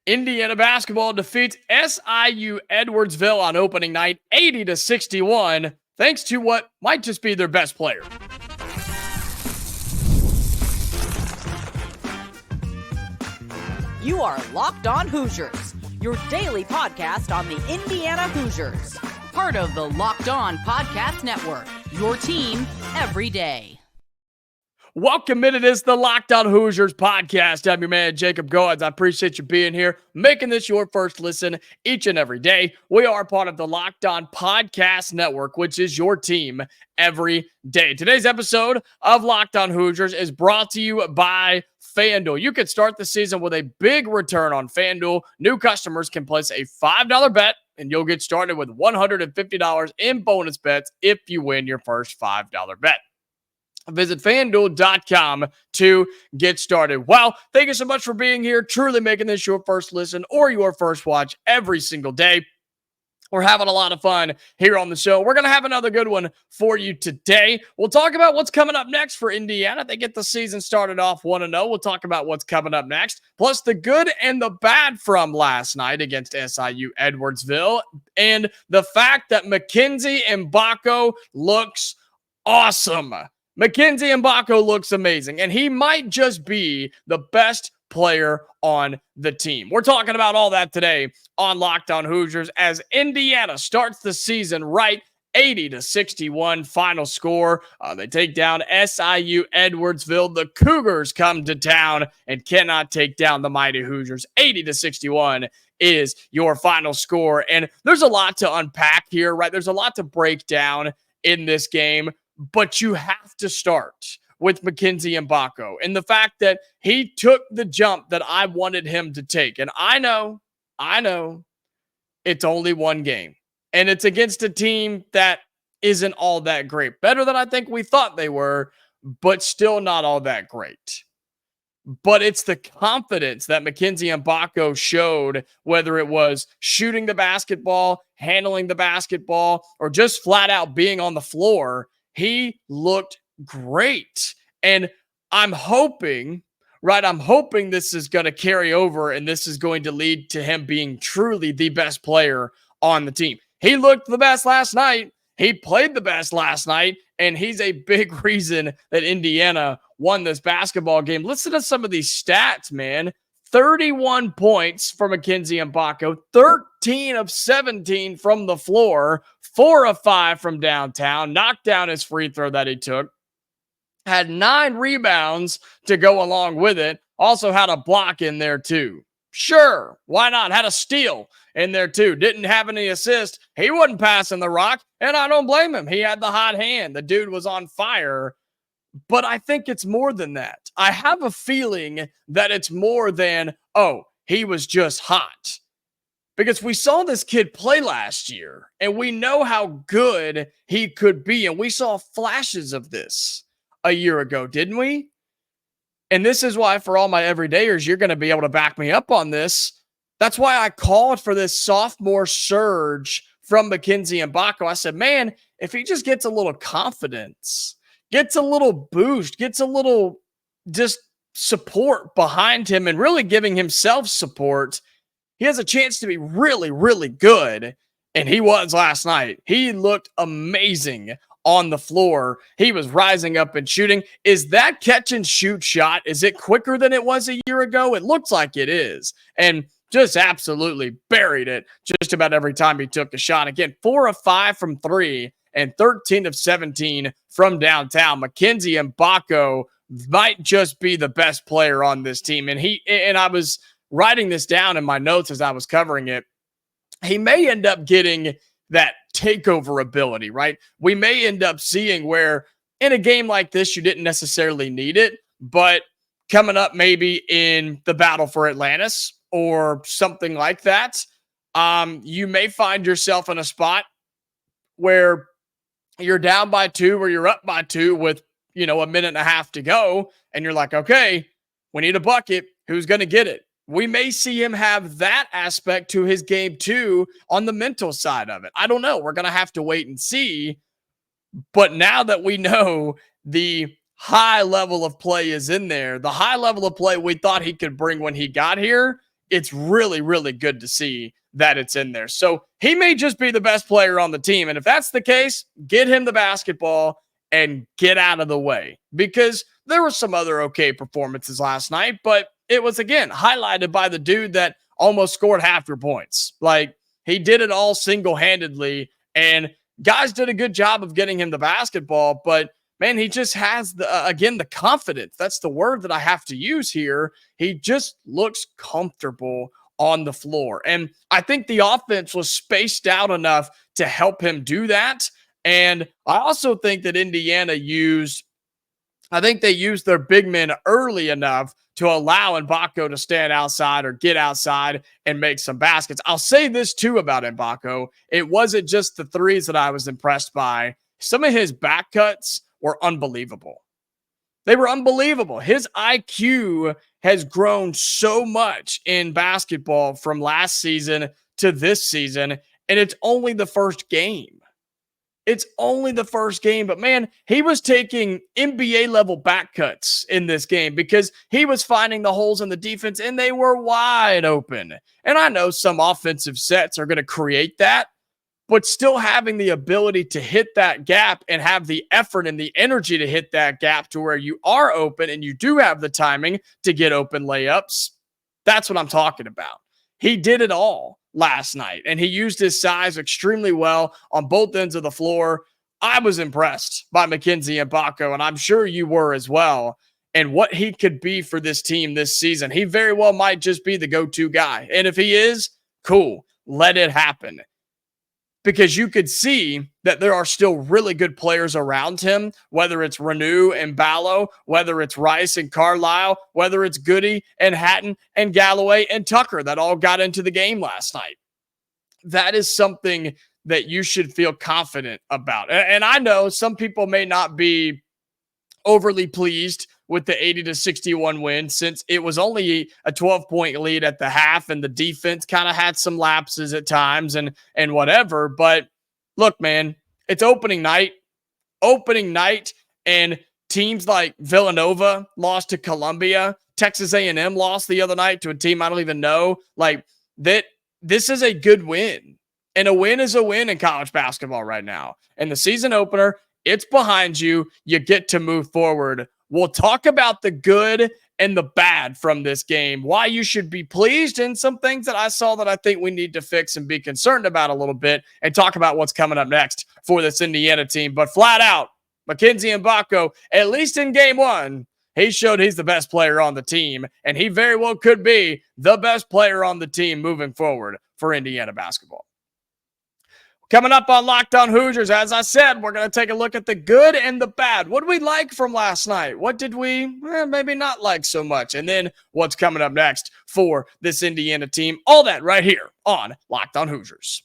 Indiana basketball defeats SIU Edwardsville on opening night 80-61, thanks to what might just be their best player. You are Locked On Hoosiers, your daily podcast on the Indiana Hoosiers. Part of the Locked On Podcast Network, your team every day. Welcome in. It is the Locked On Hoosiers podcast. I'm your man, Jacob Goins. I appreciate you being here, making this your first listen each and every day. We are part of the Locked On Podcast Network, which is your team every day. Today's episode of Locked On Hoosiers is brought to you by FanDuel. You can start the season with a big return on FanDuel. New customers can place a $5 bet, and you'll get started with $150 in bonus bets if you win your first $5 bet. Visit FanDuel.com to get started. Well, thank you so much for being here, truly making this your first listen or your first watch every single day. We're having a lot of fun here on the show. We're going to have another good one for you today. We'll talk about what's coming up next for Indiana. They get the season started off 1-0. We'll talk about what's coming up next, plus the good and the bad from last night against SIU Edwardsville, and the fact that Mackenzie Mgbako looks awesome. Mackenzie Mgbako looks amazing, and he might just be the best player on the team. We're talking about all that today on Locked On Hoosiers as Indiana starts the season right, 80-61 final score. They take down SIU Edwardsville. The Cougars come to town and cannot take down the mighty Hoosiers. 80-61 is your final score, and there's a lot to unpack here, right? There's a lot to break down in this game. But you have to start with Mackenzie Mgbako and the fact that he took the jump that I wanted him to take. And I know it's only one game. And it's against a team that isn't all that great. Better than I think we thought they were, but still not all that great. But it's the confidence that Mackenzie Mgbako showed, whether it was shooting the basketball, handling the basketball, or just flat out being on the floor. He looked great. And I'm hoping this is going to carry over and this is going to lead to him being truly the best player on the team. He looked the best last night. He played the best last night, and he's a big reason that Indiana won this basketball game. Listen to some of these stats, man. 31 points for Mackenzie Mgbako, 13 of 17 from the floor, 4 of 5 from downtown, knocked down his free throw that he took, had 9 rebounds to go along with it, also had a block in there too. Sure, why not? Had a steal in there too. Didn't have any assists. He wasn't passing the rock, and I don't blame him. He had the hot hand. The dude was on fire. But I think it's more than that. I have a feeling that it's more than, oh, he was just hot. Because we saw this kid play last year, and we know how good he could be. And we saw flashes of this a year ago, didn't we? And this is why, for all my everydayers, you're going to be able to back me up on this. That's why I called for this sophomore surge from Mackenzie Mgbako. I said, man, if he just gets a little confidence, gets a little boost, gets a little just support behind him and really giving himself support, he has a chance to be really, really good. And he was last night. He looked amazing on the floor. He was rising up and shooting. Is that catch and shoot shot, is it quicker than it was a year ago? It looks like it is. And just absolutely buried it just about every time he took a shot. Again, 4 of 5 from 3. And 13 of 17 from downtown. Mackenzie Mgbako might just be the best player on this team. And I was writing this down in my notes as I was covering it. He may end up getting that takeover ability, right? We may end up seeing where in a game like this, you didn't necessarily need it, but coming up maybe in the battle for Atlantis or something like that, you may find yourself in a spot where you're down by 2 or you're up by 2 with, a minute and a half to go. And you're like, okay, we need a bucket. Who's going to get it? We may see him have that aspect to his game too on the mental side of it. I don't know. We're going to have to wait and see. But now that we know the high level of play is in there, the high level of play we thought he could bring when he got here it's really, really good to see that it's in there. So he may just be the best player on the team. And if that's the case, get him the basketball and get out of the way, because there were some other okay performances last night, but it was, again, highlighted by the dude that almost scored half your points. Like, he did it all single-handedly, and guys did a good job of getting him the basketball, but man, he just has the confidence. That's the word that I have to use here. He just looks comfortable on the floor. And I think the offense was spaced out enough to help him do that. And I also think that Indiana used their big men early enough to allow Mgbako to stand outside or get outside and make some baskets. I'll say this too about Mgbako. It wasn't just the threes that I was impressed by. Some of his back cuts were unbelievable. They were unbelievable. His IQ has grown so much in basketball from last season to this season, and it's only the first game. It's only the first game, but man, he was taking NBA level back cuts in this game because he was finding the holes in the defense and they were wide open. And I know some offensive sets are going to create that, but still having the ability to hit that gap and have the effort and the energy to hit that gap to where you are open and you do have the timing to get open layups. That's what I'm talking about. He did it all last night, and he used his size extremely well on both ends of the floor. I was impressed by Mackenzie Mgbako, and I'm sure you were as well, and what he could be for this team this season. He very well might just be the go-to guy, and if he is, cool, let it happen. Because you could see that there are still really good players around him, whether it's Reneau and Ballo, whether it's Rice and Carlisle, whether it's Goody and Hatton and Galloway and Tucker that all got into the game last night. That is something that you should feel confident about. And I know some people may not be overly pleased with the 80-61 win, since it was only a 12-point lead at the half and the defense kind of had some lapses at times and whatever. But look, man, it's opening night, and teams like Villanova lost to Columbia. Texas A&M lost the other night to a team I don't even know. Like, that, this is a good win, and a win is a win in college basketball right now. And the season opener, it's behind you. You get to move forward. We'll talk about the good and the bad from this game, why you should be pleased, and some things that I saw that I think we need to fix and be concerned about a little bit, and talk about what's coming up next for this Indiana team. But flat out, Mackenzie Mgbako, at least in game one, he showed he's the best player on the team, and he very well could be the best player on the team moving forward for Indiana basketball. Coming up on Locked On Hoosiers, as I said, we're going to take a look at the good and the bad. What did we like from last night? What did we maybe not like so much? And then what's coming up next for this Indiana team? All that right here on Locked On Hoosiers.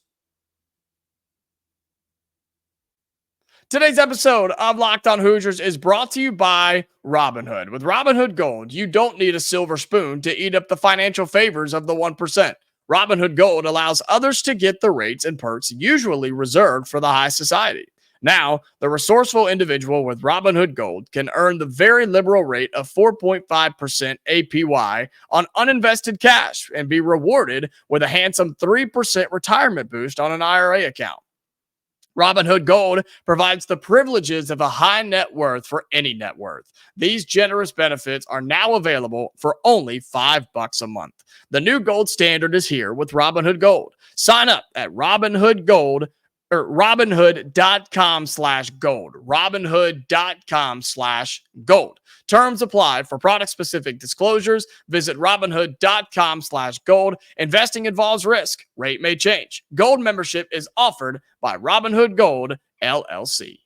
Today's episode of Locked On Hoosiers is brought to you by Robinhood. With Robinhood Gold, you don't need a silver spoon to eat up the financial favors of the 1%. Robinhood Gold allows others to get the rates and perks usually reserved for the high society. Now, the resourceful individual with Robinhood Gold can earn the very liberal rate of 4.5% APY on uninvested cash and be rewarded with a handsome 3% retirement boost on an IRA account. Robinhood Gold provides the privileges of a high net worth for any net worth. These generous benefits are now available for only $5 a month. The new gold standard is here with Robinhood Gold. Sign up at Robinhood.com/gold. Robinhood.com/gold. Terms apply. For product-specific disclosures, visit Robinhood.com/gold. Investing involves risk. Rate may change. Gold membership is offered by Robinhood Gold, LLC.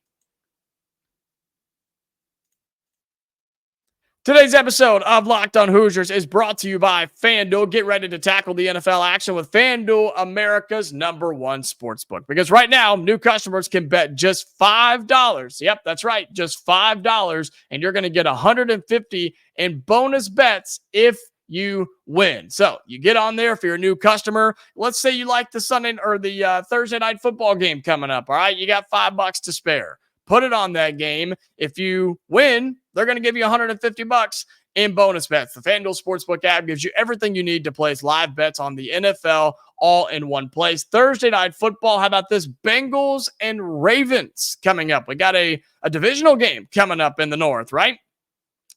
Today's episode of Locked On Hoosiers is brought to you by FanDuel. Get ready to tackle the NFL action with FanDuel, America's #1 sportsbook. Because right now, new customers can bet just $5. Yep, that's right, just $5, and you're going to get $150 in bonus bets if you win. So you get on there if you're a new customer. Let's say you like the Sunday or the Thursday night football game coming up. All right, you got $5 to spare. Put it on that game. If you win, they're going to give you $150 in bonus bets. The FanDuel Sportsbook app gives you everything you need to place live bets on the NFL all in one place. Thursday night football. How about this? Bengals and Ravens coming up. We got a divisional game coming up in the North, right?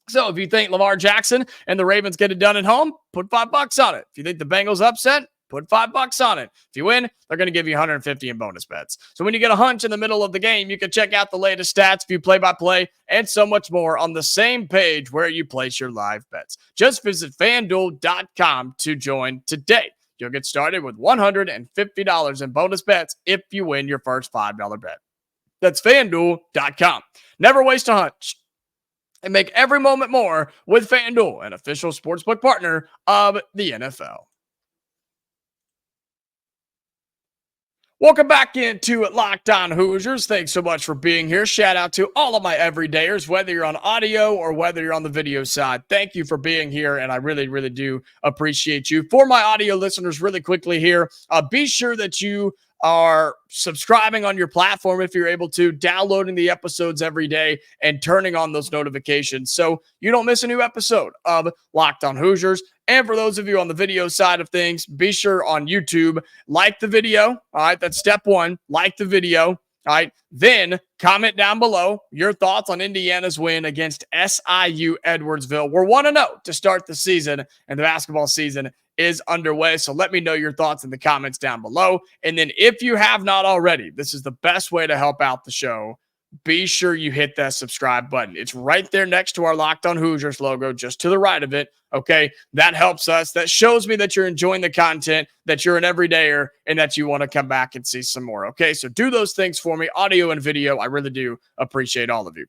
So if you think Lamar Jackson and the Ravens get it done at home, put $5 on it. If you think the Bengals upset, put $5 on it. If you win, they're going to give you 150 in bonus bets. So when you get a hunch in the middle of the game, you can check out the latest stats, view play-by-play, and so much more on the same page where you place your live bets. Just visit FanDuel.com to join today. You'll get started with $150 in bonus bets if you win your first $5 bet. That's FanDuel.com. Never waste a hunch. And make every moment more with FanDuel, an official sportsbook partner of the NFL. Welcome back into Locked On Hoosiers. Thanks so much for being here. Shout out to all of my everydayers, whether you're on audio or whether you're on the video side. Thank you for being here, and I really, really do appreciate you. For my audio listeners, really quickly here, be sure that you are subscribing on your platform if you're able to, downloading the episodes every day, and turning on those notifications so you don't miss a new episode of Locked On Hoosiers. And for those of you on the video side of things, be sure on YouTube, like the video. All right, that's step one. Like the video. All right, then comment down below your thoughts on Indiana's win against SIU Edwardsville. We're 1-0 to start the season, and the basketball season is underway. So let me know your thoughts in the comments down below. And then if you have not already, this is the best way to help out the show. Be sure you hit that subscribe button. It's right there next to our Locked On Hoosiers logo, just to the right of it. Okay, that helps us. That shows me that you're enjoying the content, that you're an everydayer, and that you want to come back and see some more. Okay, so do those things for me, audio and video. I really do appreciate all of you.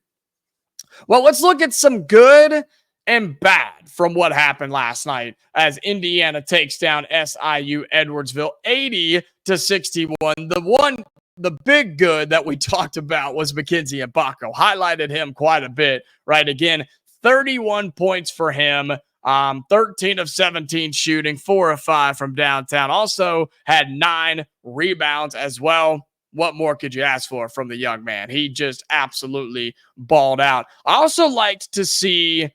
Well, let's look at some good and bad from what happened last night as Indiana takes down SIU Edwardsville 80-61. The big good that we talked about was Mackenzie Mgbako. Highlighted him quite a bit, right? Again, 31 points for him, 13 of 17 shooting, 4 of 5 from downtown. Also had 9 rebounds as well. What more could you ask for from the young man? He just absolutely balled out. I also liked to see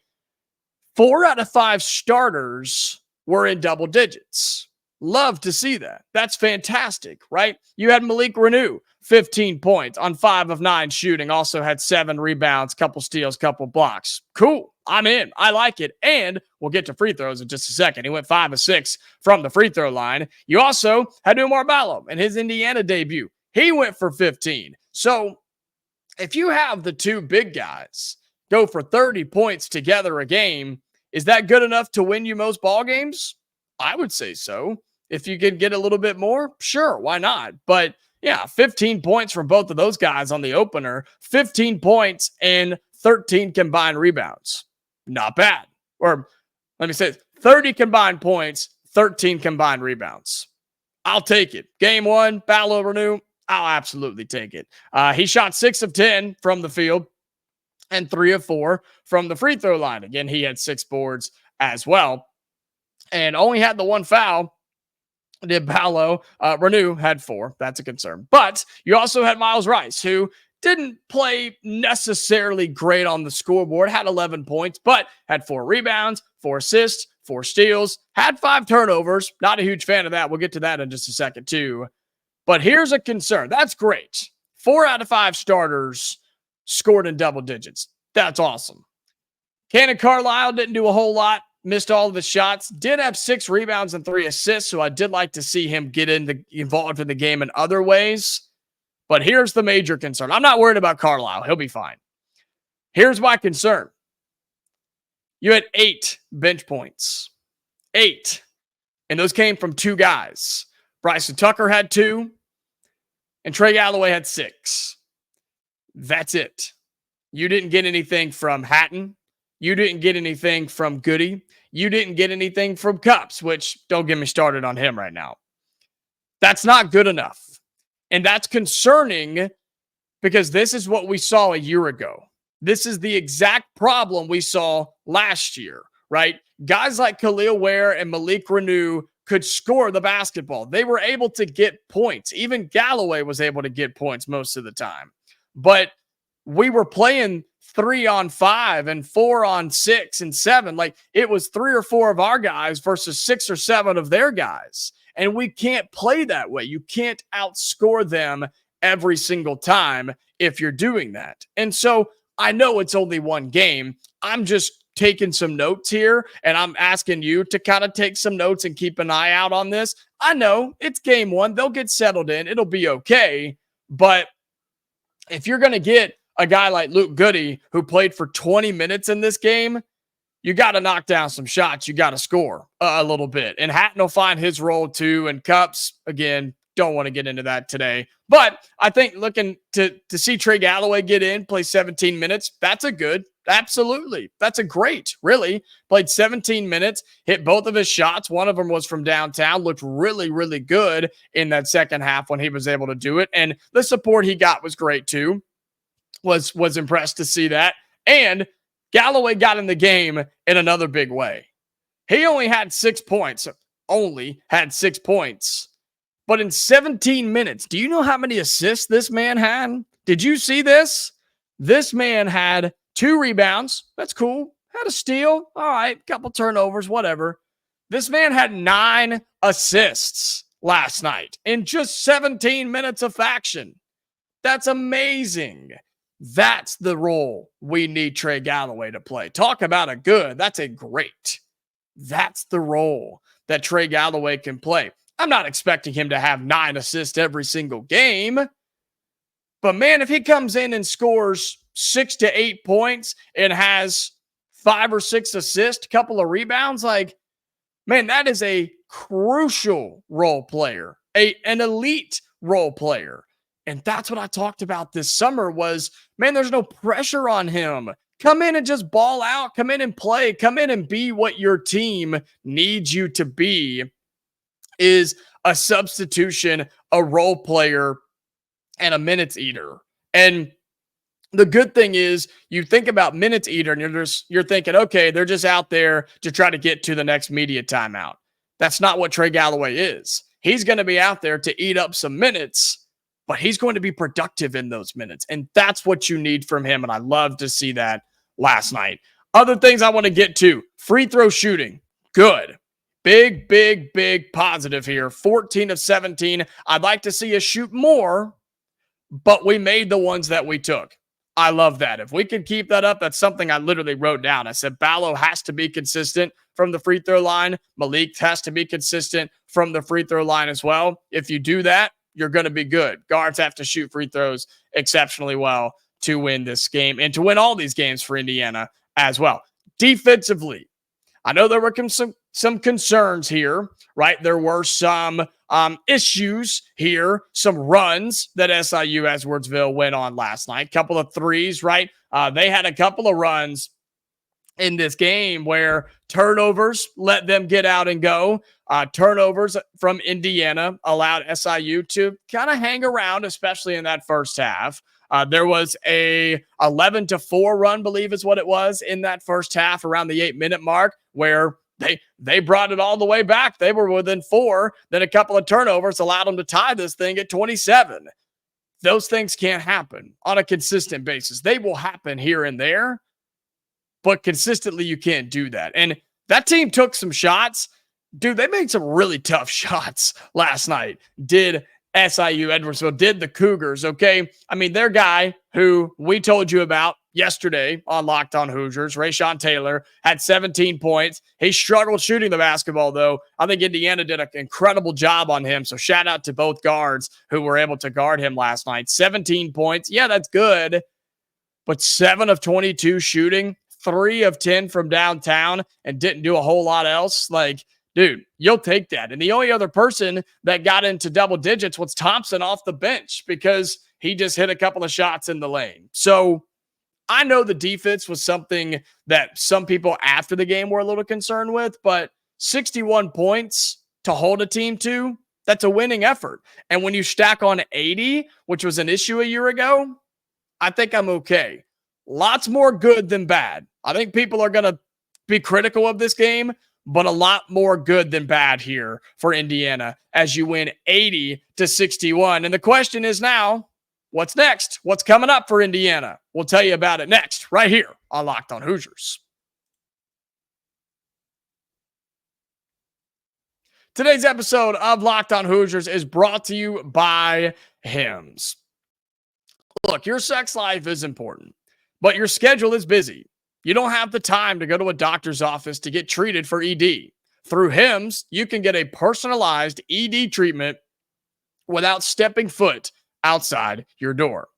4 out of 5 starters were in double digits. Love to see that. That's fantastic, right? You had Malik Reneau, 15 points on 5 of 9 shooting. Also had 7 rebounds, couple steals, couple blocks. Cool. I'm in. I like it. And we'll get to free throws in just a second. He went 5 of 6 from the free throw line. You also had Oumar Ballo in his Indiana debut. He went for 15. So if you have the 2 big guys go for 30 points together a game, is that good enough to win you most ball games? I would say so. If you could get a little bit more, sure, why not? But yeah, 15 points from both of those guys on the opener, 15 points and 13 combined rebounds. Not bad. Or let me say 30 combined points, 13 combined rebounds. I'll take it. Game 1, Ballo Reneau, I'll absolutely take it. He shot 6 of 10 from the field and 3 of 4 from the free throw line. Again, he had 6 boards as well and only had the 1 foul. Did Ballo. Reneau had 4. That's a concern. But you also had Miles Rice, who didn't play necessarily great on the scoreboard, had 11 points, but had 4 rebounds, 4 assists, 4 steals, had 5 turnovers. Not a huge fan of that. We'll get to that in just a second, too. But here's a concern. That's great. 4 out of 5 starters scored in double digits. That's awesome. Cannon Carlisle didn't do a whole lot. Missed all of his shots. Did have 6 rebounds and 3 assists, so I did like to see him get involved in the game in other ways. But here's the major concern. I'm not worried about Carlisle. He'll be fine. Here's my concern. You had 8 bench points. 8. And those came from 2 guys. Bryson Tucker had 2, and Trey Galloway had 6. That's it. You didn't get anything from Hatton. You didn't get anything from Goody. You didn't get anything from Cups, which don't get me started on him right now. That's not good enough. And that's concerning because this is what we saw a year ago. This is the exact problem we saw last year, right? Guys like Khalil Ware and Malik Reneau could score the basketball. They were able to get points. Even Galloway was able to get points most of the time. But we were playing 3-on-5 and 4-on-6 and 7. Like, it was 3 or 4 of our guys versus 6 or 7 of their guys. And we can't play that way. You can't outscore them every single time if you're doing that. And so I know it's only one game. I'm just taking some notes here, and I'm asking you to kind of take some notes and keep an eye out on this. I know it's game one. They'll get settled in. It'll be okay. But if you're going to get a guy like Luke Goody, who played for 20 minutes in this game, you got to knock down some shots. You got to score a little bit. And Hatton will find his role too. And Cups, again, don't want to get into that today. But I think looking to see Trey Galloway get in, play 17 minutes, that's a good, absolutely. That's a great, really. Played 17 minutes, hit both of his shots. One of them was from downtown, looked really, really good in that second half when he was able to do it. And the support he got was great too. Was impressed to see that. And Galloway got in the game in another big way. He only had 6 points. But in 17 minutes, do you know how many assists this man had? Did you see this? This man had 2 rebounds. That's cool. Had a steal. All right. Couple turnovers, whatever. This man had 9 assists last night in just 17 minutes of action. That's amazing. That's the role we need Trey Galloway to play. Talk about a good. That's a great. That's the role that Trey Galloway can play. I'm not expecting him to have 9 assists every single game. But man, if he comes in and scores 6 to 8 points and has 5 or 6 assists, a couple of rebounds, like, man, that is a crucial role player, an elite role player. And that's what I talked about this summer was, man, there's no pressure on him. Come in and just ball out. Come in and play. Come in and be what your team needs you to be, is a substitution, a role player, and a minutes eater. And the good thing is you think about minutes eater and you're thinking, okay, they're just out there to try to get to the next media timeout. That's not what Trey Galloway is. He's going to be out there to eat up some minutes, but he's going to be productive in those minutes. And that's what you need from him. And I love to see that last night. Other things I want to get to. Free throw shooting. Good. Big, big, big positive here. 14 of 17. I'd like to see us shoot more, but we made the ones that we took. I love that. If we can keep that up, that's something I literally wrote down. I said Ballo has to be consistent from the free throw line. Malik has to be consistent from the free throw line as well. If you do that, you're going to be good. Guards have to shoot free throws exceptionally well to win this game and to win all these games for Indiana as well. Defensively, I know there were some concerns here, right? There were some issues here, some runs that SIU Edwardsville went on last night. Couple of threes, right? They had a couple of runs in this game where turnovers let them get out and go. Turnovers from Indiana allowed SIU to kind of hang around, especially in that first half. There was a 11-4 run, believe is what it was, in that first half around the 8-minute mark, where they brought it all the way back. They were within 4. Then a couple of turnovers allowed them to tie this thing at 27. Those things can't happen on a consistent basis. They will happen here and there, but consistently you can't do that. And that team took some shots. Dude, they made some really tough shots last night. Did SIU Edwardsville, did the Cougars, okay? I mean, their guy who we told you about yesterday on Locked On Hoosiers, Rayshawn Taylor, had 17 points. He struggled shooting the basketball, though. I think Indiana did an incredible job on him, so shout out to both guards who were able to guard him last night. 17 points. Yeah, that's good, but 7 of 22 shooting, 3 of 10 from downtown, and didn't do a whole lot else. Like, dude, you'll take that. And the only other person that got into double digits was Thompson off the bench because he just hit a couple of shots in the lane. So I know the defense was something that some people after the game were a little concerned with, but 61 points to hold a team to, that's a winning effort. And when you stack on 80, which was an issue a year ago, I think I'm okay. Lots more good than bad. I think people are going to be critical of this game, but a lot more good than bad here for Indiana as you win 80-61. And the question is now, What's next? What's coming up for Indiana? We'll tell you about it next, right here on Locked On Hoosiers. Today's episode of Locked On Hoosiers is brought to you by Hims. Look, your sex life is important, but your schedule is busy. You don't have the time to go to a doctor's office to get treated for ED. Through Hims, you can get a personalized ED treatment without stepping foot outside your door.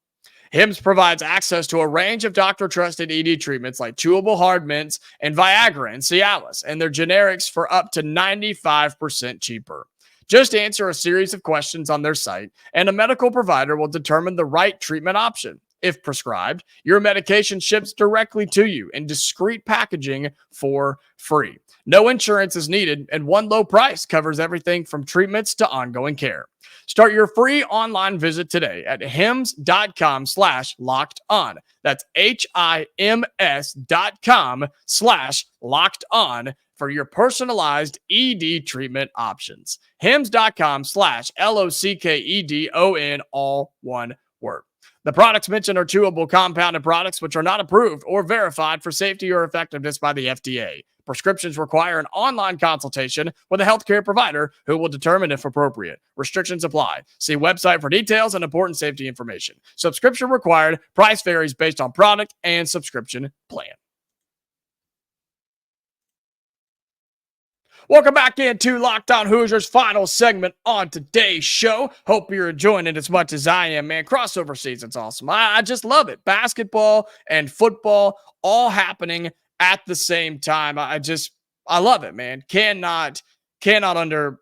Hims provides access to a range of doctor-trusted ED treatments like chewable hard mints and Viagra and Cialis, and their generics for up to 95% cheaper. Just answer a series of questions on their site, and a medical provider will determine the right treatment option. If prescribed, your medication ships directly to you in discreet packaging for free. No insurance is needed, and one low price covers everything from treatments to ongoing care. Start your free online visit today at hims.com/lockedon. That's HIMS.com/lockedon for your personalized ED treatment options. hims.com/LOCKEDON, all one word. The products mentioned are chewable compounded products which are not approved or verified for safety or effectiveness by the FDA. Prescriptions require an online consultation with a healthcare provider who will determine if appropriate. Restrictions apply. See website for details and important safety information. Subscription required. Price varies based on product and subscription plan. Welcome back into Locked On Hoosiers, final segment on today's show. Hope you're enjoying it as much as I am, man. Crossover season's awesome. I just love it. Basketball and football all happening at the same time. I love it, man. Cannot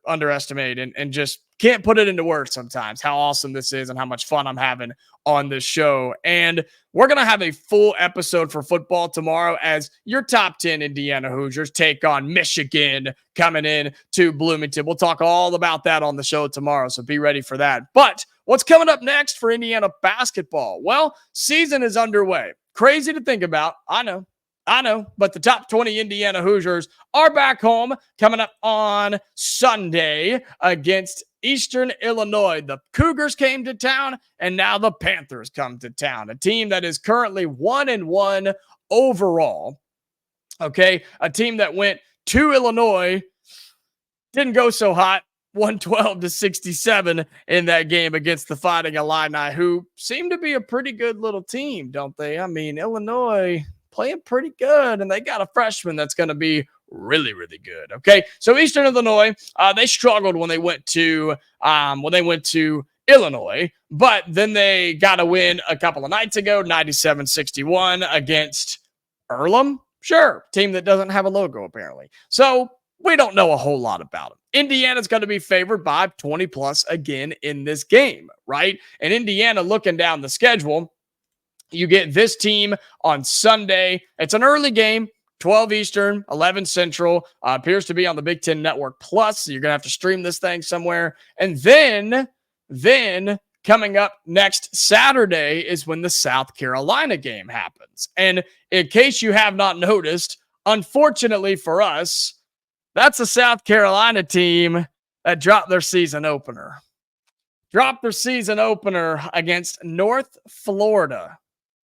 underestimate and just can't put it into words sometimes how awesome this is and how much fun I'm having on this show. And we're going to have a full episode for football tomorrow as your top 10 Indiana Hoosiers take on Michigan coming in to Bloomington. We'll talk all about that on the show tomorrow, so be ready for that. But what's coming up next for Indiana basketball? Well, season is underway. Crazy to think about. I know, but the top 20 Indiana Hoosiers are back home coming up on Sunday against Eastern Illinois. The Cougars came to town, and now the Panthers come to town. A team that is currently 1-1 overall. Okay, a team that went to Illinois, didn't go so hot. 112-67 in that game against the Fighting Illini, who seem to be a pretty good little team, don't they? I mean, Illinois playing pretty good, and they got a freshman that's going to be really, really good. Okay, so Eastern Illinois, they struggled when they went to Illinois, but then they got a win a couple of nights ago, 97-61 against Earlham. Sure, team that doesn't have a logo apparently. So we don't know a whole lot about them. Indiana's going to be favored by 20 plus again in this game, right? And Indiana, looking down the schedule, you get this team on Sunday. It's an early game, 12 Eastern, 11 Central. Appears to be on the Big Ten Network Plus. So you're going to have to stream this thing somewhere. And then coming up next Saturday is when the South Carolina game happens. And in case you have not noticed, unfortunately for us, that's a South Carolina team that dropped their season opener. Against North Florida.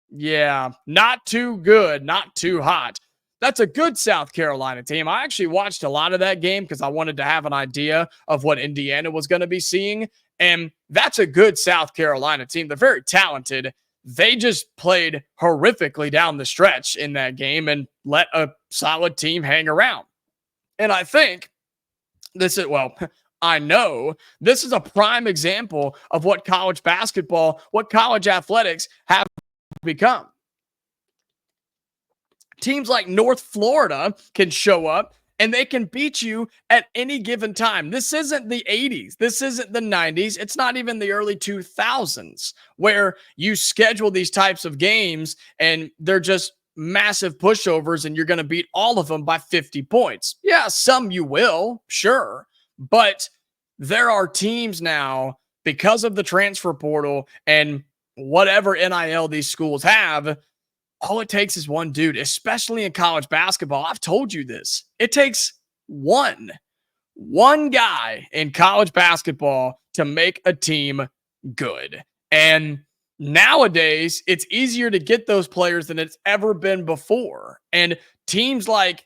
Yeah, not too good, not too hot. That's a good South Carolina team. I actually watched a lot of that game because I wanted to have an idea of what Indiana was going to be seeing. And that's a good South Carolina team. They're very talented. They just played horrifically down the stretch in that game and let a solid team hang around. And I think I know this is a prime example of what college basketball, what college athletics have become. Teams like North Florida can show up and they can beat you at any given time. This isn't the 80s. This isn't the 90s. It's not even the early 2000s where you schedule these types of games and they're just massive pushovers and you're going to beat all of them by 50 points. Yeah, some you will, sure. But there are teams now, because of the transfer portal and whatever NIL these schools have, all it takes is one dude, especially in college basketball. I've told you this. It takes one guy in college basketball to make a team good. And Nowadays, it's easier to get those players than it's ever been before. And teams like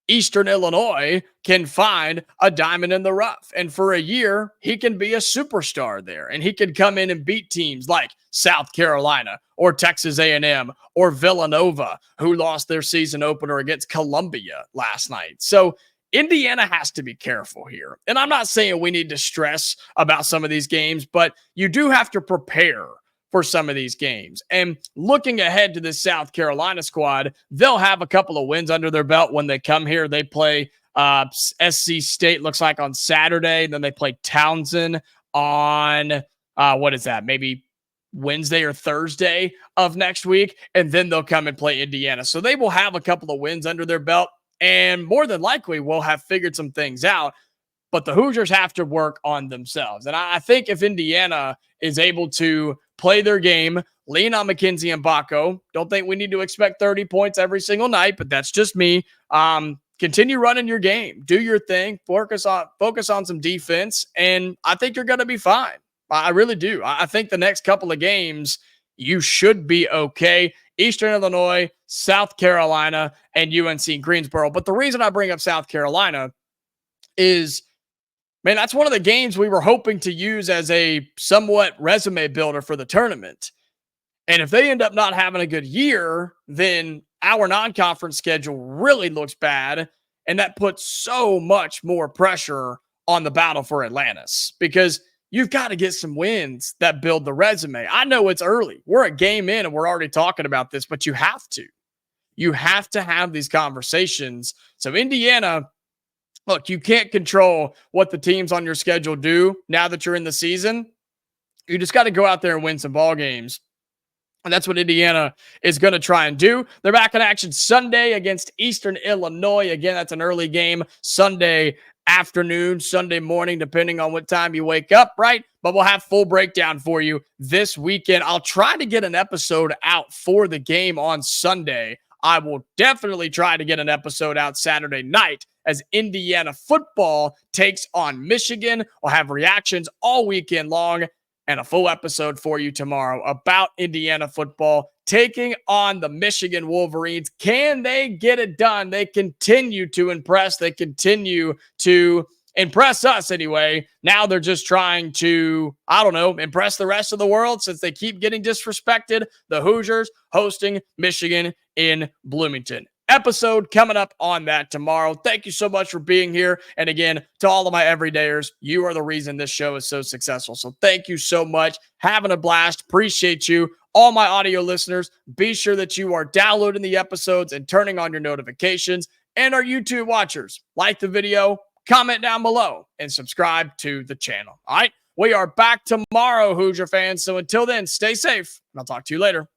Eastern Illinois can find a diamond in the rough. And for a year, he can be a superstar there. And he can come in and beat teams like South Carolina or Texas A&M or Villanova, who lost their season opener against Columbia last night. So Indiana has to be careful here. And I'm not saying we need to stress about some of these games, but you do have to prepare for some of these games. And looking ahead to this South Carolina squad, they'll have a couple of wins under their belt when they come here. They play SC State, looks like, on Saturday. Then they play Townsend on, what is that, maybe Wednesday or Thursday of next week. And then they'll come and play Indiana. So they will have a couple of wins under their belt. And more than likely, we'll have figured some things out. But the Hoosiers have to work on themselves. And I think if Indiana is able to play their game, lean on Mackenzie Mgbako, don't think we need to expect 30 points every single night, but that's just me. Continue running your game. Do your thing. Focus on some defense, and I think you're going to be fine. I really do. I think the next couple of games, you should be okay. Eastern Illinois, South Carolina, and UNC Greensboro. But the reason I bring up South Carolina is, man, that's one of the games we were hoping to use as a somewhat resume builder for the tournament. And if they end up not having a good year, then our non-conference schedule really looks bad. And that puts so much more pressure on the battle for Atlantis, because you've got to get some wins that build the resume. I know it's early. We're a game in and we're already talking about this, but you have to. You have to have these conversations. So Indiana, look, you can't control what the teams on your schedule do now that you're in the season. You just got to go out there and win some ball games. And that's what Indiana is going to try and do. They're back in action Sunday against Eastern Illinois. Again, that's an early game, Sunday afternoon, Sunday morning, depending on what time you wake up, right? But we'll have full breakdown for you this weekend. I'll try to get an episode out for the game on Sunday. I will definitely try to get an episode out Saturday night as Indiana football takes on Michigan. We'll have reactions all weekend long and a full episode for you tomorrow about Indiana football taking on the Michigan Wolverines. Can they get it done? They continue to impress. They continue to impress us anyway. Now they're just trying to, impress the rest of the world since they keep getting disrespected. The Hoosiers hosting Michigan in Bloomington. Episode coming up on that tomorrow. Thank you so much for being here. And again, to all of my everydayers, you are the reason this show is so successful. So thank you so much. Having a blast. Appreciate you. All my audio listeners, be sure that you are downloading the episodes and turning on your notifications. And our YouTube watchers, like the video, comment down below, and subscribe to the channel. All right, we are back tomorrow, Hoosier fans. So until then, stay safe, and I'll talk to you later.